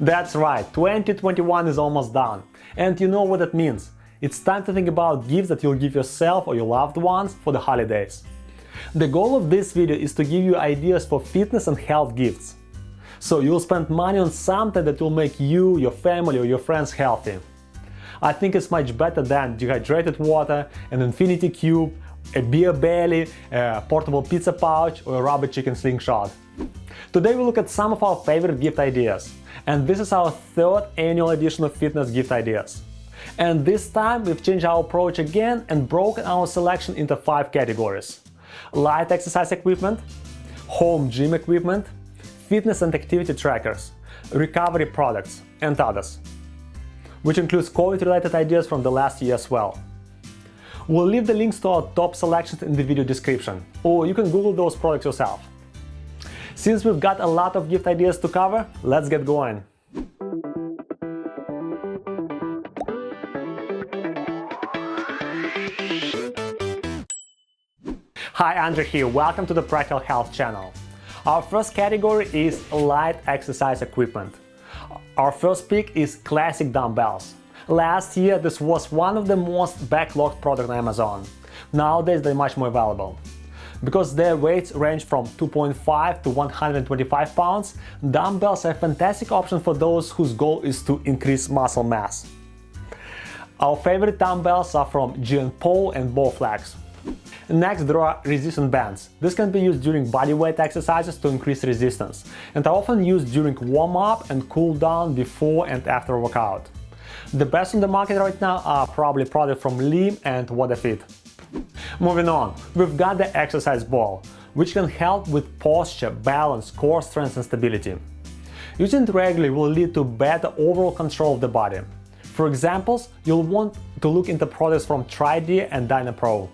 That's right, 2021 is almost done. And you know what that means. It's time to think about gifts that you'll give yourself or your loved ones for the holidays. The goal of this video is to give you ideas for fitness and health gifts. So you'll spend money on something that will make you, your family or your friends healthy. I think it's much better than dehydrated water, an infinity cube, a beer belly, a portable pizza pouch or a rubber chicken slingshot. Today we look at some of our favorite gift ideas. And this is our third annual edition of Fitness Gift Ideas. And this time we've changed our approach again and broken our selection into 5 categories: light exercise equipment, home gym equipment, fitness and activity trackers, recovery products, and others, which includes COVID-related ideas from the last year as well. We'll leave the links to our top selections in the video description, or you can Google those products yourself. Since we've got a lot of gift ideas to cover, let's get going. Hi, Andrew here. Welcome to the Practical Health channel. Our first category is light exercise equipment. Our first pick is classic dumbbells. Last year, this was one of the most backlogged products on Amazon. Nowadays, they're much more available. Because their weights range from 2.5 to 125 pounds, dumbbells are a fantastic option for those whose goal is to increase muscle mass. Our favorite dumbbells are from GNPO and Bowflex. Next, there are resistance bands. This can be used during bodyweight exercises to increase resistance, and are often used during warm-up and cool-down before and after a workout. The best on the market right now are probably products from Limb and WaterFit. Moving on, we've got the exercise ball, which can help with posture, balance, core strength and stability. Using it regularly will lead to better overall control of the body. For examples, you'll want to look into products from TriDeer and DynaPro.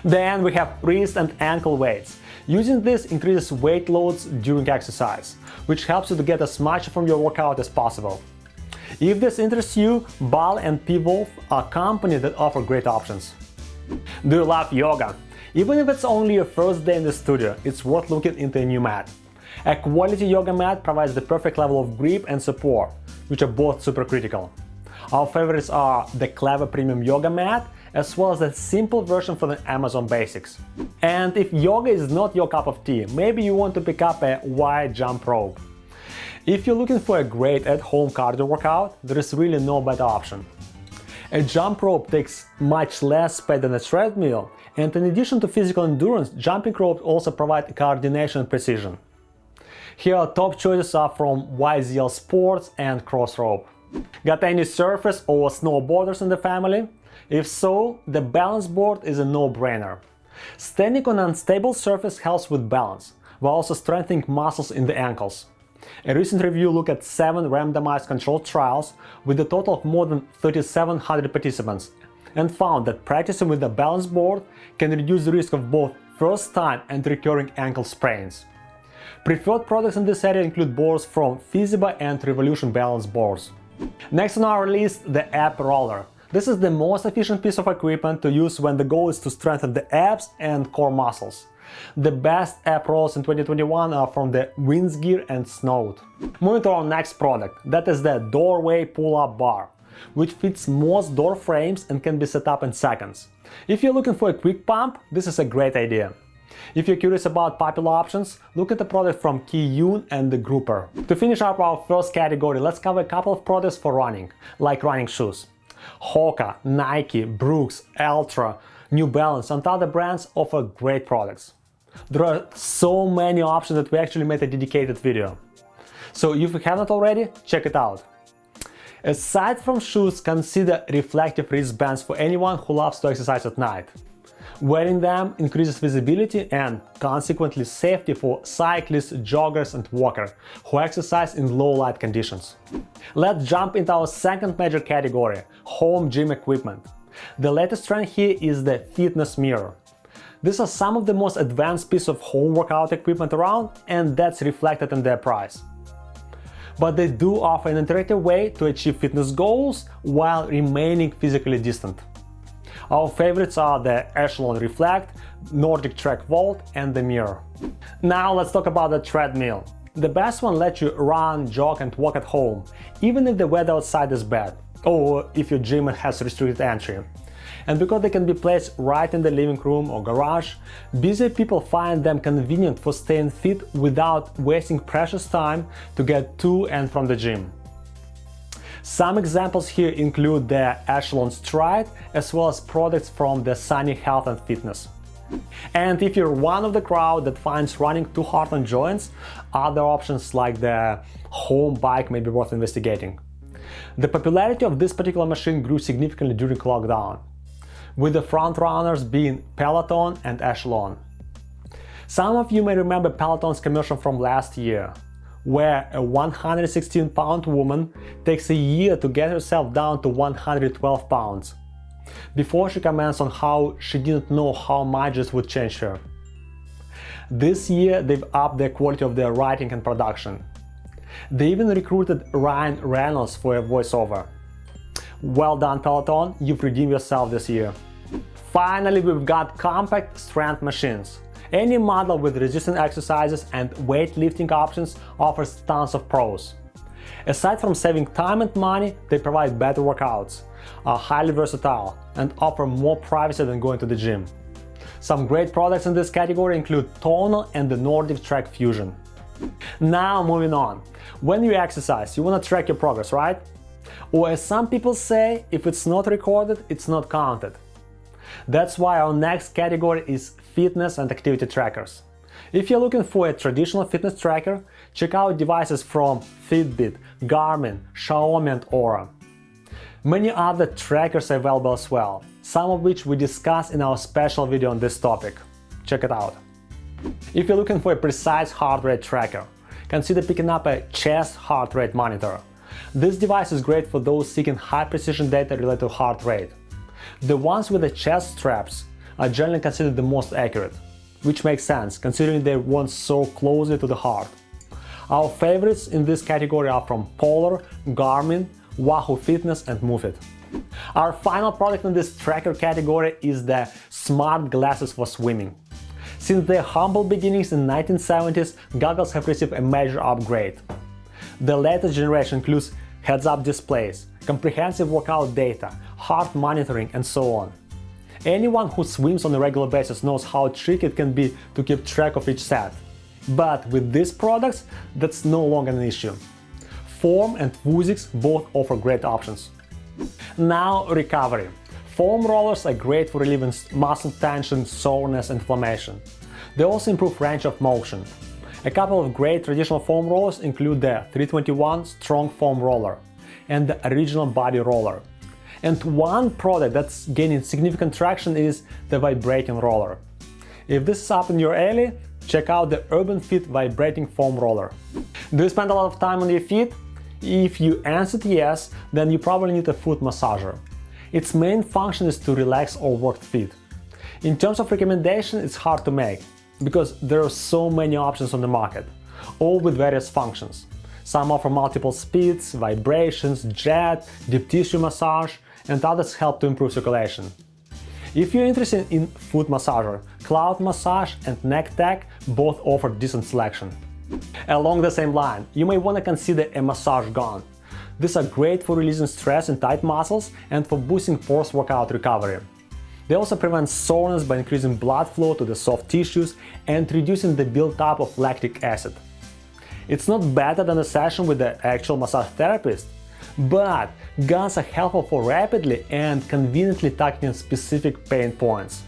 Then we have wrist and ankle weights. Using this increases weight loads during exercise, which helps you to get as much from your workout as possible. If this interests you, Ball and P-Wolf are companies that offer great options. Do you love yoga? Even if it's only your first day in the studio, it's worth looking into a new mat. A quality yoga mat provides the perfect level of grip and support, which are both super critical. Our favorites are the Clever Premium Yoga Mat, as well as the simple version for the Amazon Basics. And if yoga is not your cup of tea, maybe you want to pick up a wide jump rope. If you're looking for a great at-home cardio workout, there is really no better option. A jump rope takes much less space than a treadmill, and in addition to physical endurance, jumping ropes also provide coordination and precision. Here our top choices are from YZL Sports and Crossrope. Got any surfers or snowboarders in the family? If so, the balance board is a no-brainer. Standing on an unstable surface helps with balance, while also strengthening muscles in the ankles. A recent review looked at 7 randomized controlled trials with a total of more than 3,700 participants and found that practicing with a balance board can reduce the risk of both first-time and recurring ankle sprains. Preferred products in this area include boards from Physiba and Revolution balance boards. Next on our list, the ab roller. This is the most efficient piece of equipment to use when the goal is to strengthen the abs and core muscles. The best ab rolls in 2021 are from the WindsGear and Snowed. Moving to our next product, that is the Doorway Pull-Up Bar, which fits most door frames and can be set up in seconds. If you're looking for a quick pump, this is a great idea. If you're curious about popular options, look at the product from Ki-Yoon and the Grouper. To finish up our first category, let's cover a couple of products for running, like running shoes. Hoka, Nike, Brooks, Altra, New Balance and other brands offer great products. There are so many options that we actually made a dedicated video. So if you haven't already, check it out. Aside from shoes, consider reflective wristbands for anyone who loves to exercise at night. Wearing them increases visibility and, consequently, safety for cyclists, joggers and walkers who exercise in low light conditions. Let's jump into our second major category, home gym equipment. The latest trend here is the fitness mirror. These are some of the most advanced pieces of home workout equipment around, and that's reflected in their price. But they do offer an interactive way to achieve fitness goals while remaining physically distant. Our favorites are the Echelon Reflect, Nordic Track Vault and the Mirror. Now let's talk about the treadmill. The best one lets you run, jog and walk at home, even if the weather outside is bad, or if your gym has restricted entry. And because they can be placed right in the living room or garage, busy people find them convenient for staying fit without wasting precious time to get to and from the gym. Some examples here include the Echelon Stride, as well as products from the Sunny Health and Fitness. And if you're one of the crowd that finds running too hard on joints, other options like the Home Bike may be worth investigating. The popularity of this particular machine grew significantly during lockdown, with the front runners being Peloton and Echelon. Some of you may remember Peloton's commercial from last year, where a 116-pound woman takes a year to get herself down to 112 pounds. Before she comments on how she didn't know how much this would change her. This year they've upped the quality of their writing and production. They even recruited Ryan Reynolds for a voiceover. Well done, Peloton, you've redeemed yourself this year. Finally, we've got compact strength machines. Any model with resistance exercises and weightlifting options offers tons of pros. Aside from saving time and money, they provide better workouts, are highly versatile, and offer more privacy than going to the gym. Some great products in this category include Tonal and the Nordic Track Fusion. Now moving on. When you exercise, you want to track your progress, right? Or as some people say, if it's not recorded, it's not counted. That's why our next category is fitness and activity trackers. If you're looking for a traditional fitness tracker, check out devices from Fitbit, Garmin, Xiaomi and Oura. Many other trackers are available as well, some of which we discuss in our special video on this topic. Check it out. If you're looking for a precise heart rate tracker, consider picking up a chest heart rate monitor. This device is great for those seeking high precision data related to heart rate. The ones with the chest straps are generally considered the most accurate, which makes sense considering they run so closely to the heart. Our favorites in this category are from Polar, Garmin, Wahoo Fitness and MoveIt. Our final product in this tracker category is the smart glasses for swimming. Since their humble beginnings in the 1970s, goggles have received a major upgrade. The latest generation includes heads-up displays, comprehensive workout data, heart monitoring and so on. Anyone who swims on a regular basis knows how tricky it can be to keep track of each set. But with these products, that's no longer an issue. Form and Vuzix both offer great options. Now, recovery. Foam rollers are great for relieving muscle tension, soreness, and inflammation. They also improve range of motion. A couple of great traditional foam rollers include the 321 Strong Foam Roller and the Original Body Roller. And one product that's gaining significant traction is the Vibrating Roller. If this is up in your alley, check out the Urban Fit Vibrating Foam Roller. Do you spend a lot of time on your feet? If you answered yes, then you probably need a foot massager. Its main function is to relax or work the feet. In terms of recommendation, it's hard to make, because there are so many options on the market, all with various functions. Some offer multiple speeds, vibrations, jet, deep tissue massage, and others help to improve circulation. If you're interested in foot massager, Cloud Massage and Neck Tech both offer decent selection. Along the same line, you may want to consider a massage gun. These are great for releasing stress in tight muscles and for boosting post-workout recovery. They also prevent soreness by increasing blood flow to the soft tissues and reducing the build-up of lactic acid. It's not better than a session with the actual massage therapist, but guns are helpful for rapidly and conveniently tackling specific pain points.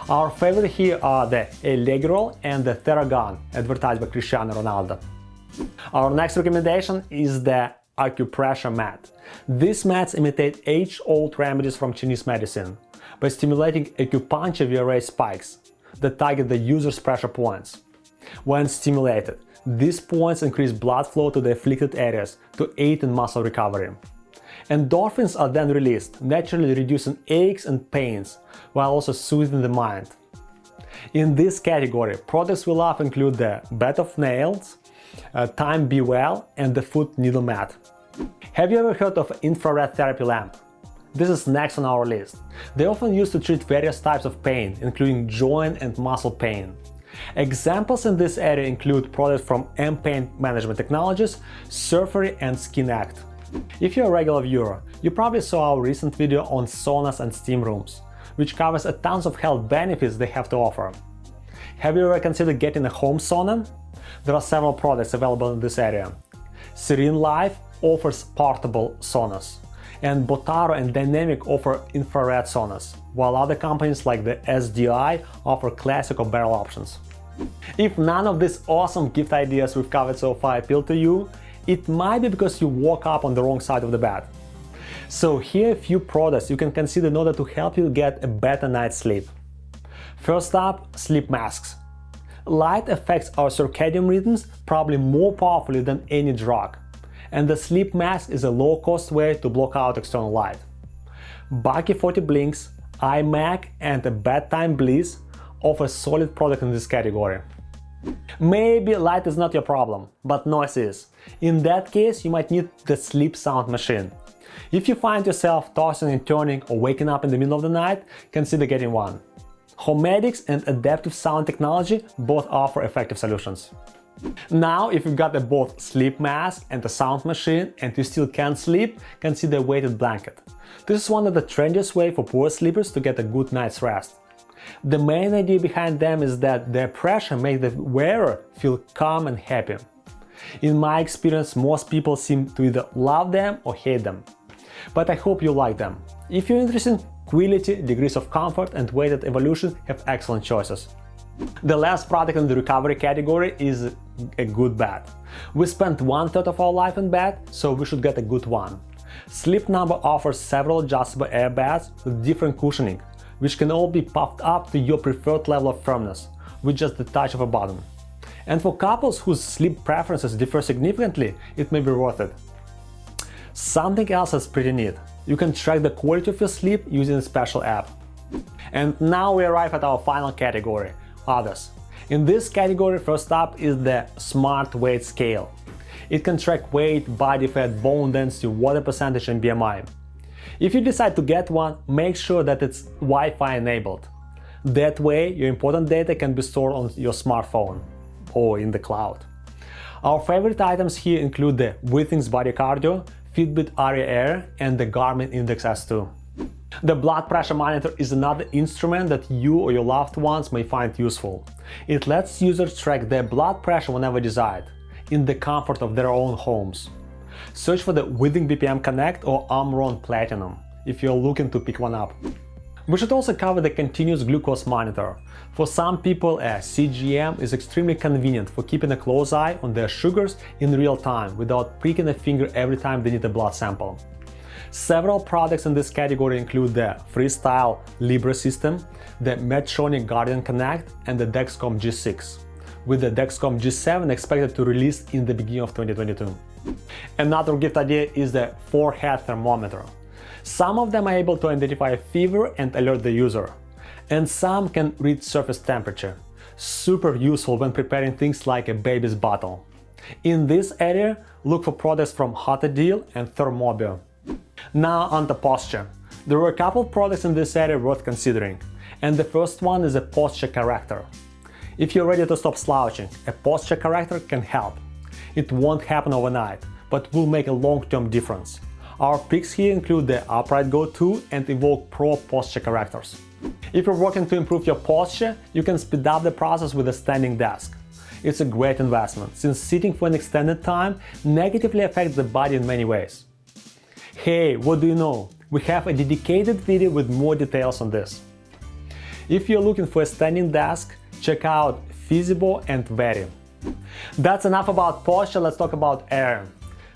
Our favorite here are the Allegro and the Theragun, advertised by Cristiano Ronaldo. Our next recommendation is the acupressure mat. These mats imitate age-old remedies from Chinese medicine by stimulating acupuncture via raised spikes that target the user's pressure points. When stimulated, these points increase blood flow to the afflicted areas to aid in muscle recovery. Endorphins are then released, naturally reducing aches and pains, while also soothing the mind. In this category, products we love include the Bed of Nails, Time Be Well, and the Foot Needle Mat. Have you ever heard of infrared therapy lamp? This is next on our list. They're often used to treat various types of pain, including joint and muscle pain. Examples in this area include products from M-Pain Management Technologies, Surfery and SkinAct. If you're a regular viewer, you probably saw our recent video on saunas and steam rooms, which covers a tons of health benefits they have to offer. Have you ever considered getting a home sauna? There are several products available in this area. Serene Life offers portable saunas, and Botaro and Dynamic offer infrared saunas, while other companies like the SDI offer classic or barrel options. If none of these awesome gift ideas we've covered so far appeal to you, it might be because you woke up on the wrong side of the bed. So here are a few products you can consider in order to help you get a better night's sleep. First up, sleep masks. Light affects our circadian rhythms probably more powerfully than any drug, and the sleep mask is a low-cost way to block out external light. Bucky 40 Blinks, iMac and a Bedtime Bliss offer solid product in this category. Maybe light is not your problem, but noise is. In that case, you might need the Sleep Sound Machine. If you find yourself tossing and turning or waking up in the middle of the night, consider getting one. Homedics and Adaptive Sound Technology both offer effective solutions. Now, if you've got both sleep mask and a sound machine and you still can't sleep, consider a weighted blanket. This is one of the trendiest ways for poor sleepers to get a good night's rest. The main idea behind them is that their pressure makes the wearer feel calm and happy. In my experience, most people seem to either love them or hate them. But I hope you like them. If you're interested in quality, degrees of comfort and weighted evolution, have excellent choices. The last product in the recovery category is a good bed. We spent 1/3 of our life in bed, so we should get a good one. Sleep Number offers several adjustable air beds with different cushioning, which can all be puffed up to your preferred level of firmness with just the touch of a button. And for couples whose sleep preferences differ significantly, it may be worth it. Something else that's pretty neat. You can track the quality of your sleep using a special app. And now we arrive at our final category, others. In this category, first up is the Smart Weight Scale. It can track weight, body fat, bone density, water percentage and BMI. If you decide to get one, make sure that it's Wi-Fi enabled. That way, your important data can be stored on your smartphone or in the cloud. Our favorite items here include the Withings Body Cardio, Fitbit Aria Air and the Garmin Index S2. The blood pressure monitor is another instrument that you or your loved ones may find useful. It lets users track their blood pressure whenever desired, in the comfort of their own homes. Search for the Withings BPM Connect or Omron Platinum if you're looking to pick one up. We should also cover the continuous glucose monitor. For some people, a CGM is extremely convenient for keeping a close eye on their sugars in real time without pricking a finger every time they need a blood sample. Several products in this category include the Freestyle Libre system, the Medtronic Guardian Connect and the Dexcom G6, with the Dexcom G7 expected to release in the beginning of 2022. Another gift idea is the forehead thermometer. Some of them are able to identify a fever and alert the user, and some can read surface temperature. Super useful when preparing things like a baby's bottle. In this area, look for products from Hotadil and Thermobio. Now on to posture. There are a couple of products in this area worth considering, and the first one is a posture corrector. If you're ready to stop slouching, a posture corrector can help. It won't happen overnight, but will make a long-term difference. Our picks here include the Upright Go 2 and Evoke Pro posture correctors. If you're working to improve your posture, you can speed up the process with a standing desk. It's a great investment, since sitting for an extended time negatively affects the body in many ways. Hey, what do you know? We have a dedicated video with more details on this. If you're looking for a standing desk, check out Feasible and Very. That's enough about posture, let's talk about air.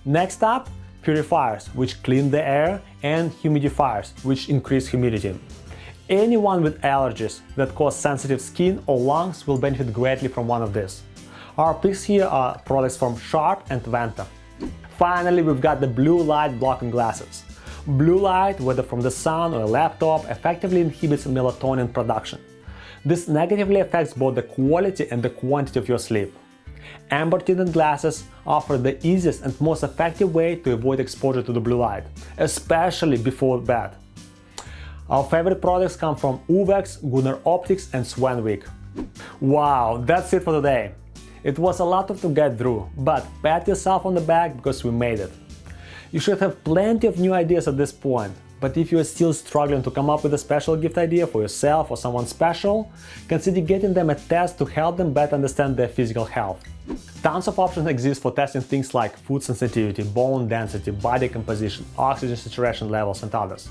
Next up, purifiers, which clean the air, and humidifiers, which increase humidity. Anyone with allergies that cause sensitive skin or lungs will benefit greatly from one of these. Our picks here are products from Sharp and Vanta. Finally, we've got the blue light blocking glasses. Blue light, whether from the sun or a laptop, effectively inhibits melatonin production. This negatively affects both the quality and the quantity of your sleep. Amber tinted glasses offer the easiest and most effective way to avoid exposure to the blue light, especially before bed. Our favorite products come from Uvex, Gunnar Optics and Swanwick. Wow, that's it for today. It was a lot to get through, but pat yourself on the back because we made it. You should have plenty of new ideas at this point, but if you are still struggling to come up with a special gift idea for yourself or someone special, consider getting them a test to help them better understand their physical health. Tons of options exist for testing things like food sensitivity, bone density, body composition, oxygen saturation levels, and others.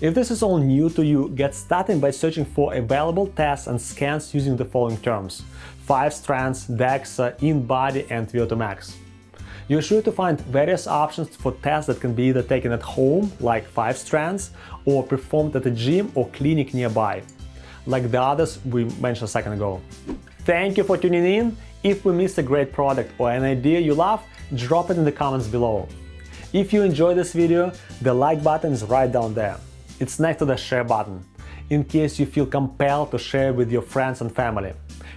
If this is all new to you, get started by searching for available tests and scans using the following terms: 5 strands, DEXA, InBody, and VO2 max. You're sure to find various options for tests that can be either taken at home, like 5 strands, or performed at a gym or clinic nearby, like the others we mentioned a second ago. Thank you for tuning in. If we missed a great product or an idea you love, drop it in the comments below. If you enjoyed this video, the like button is right down there. It's next to the share button, in case you feel compelled to share with your friends and family.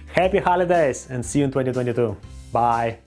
Happy holidays and see you in 2022. Bye!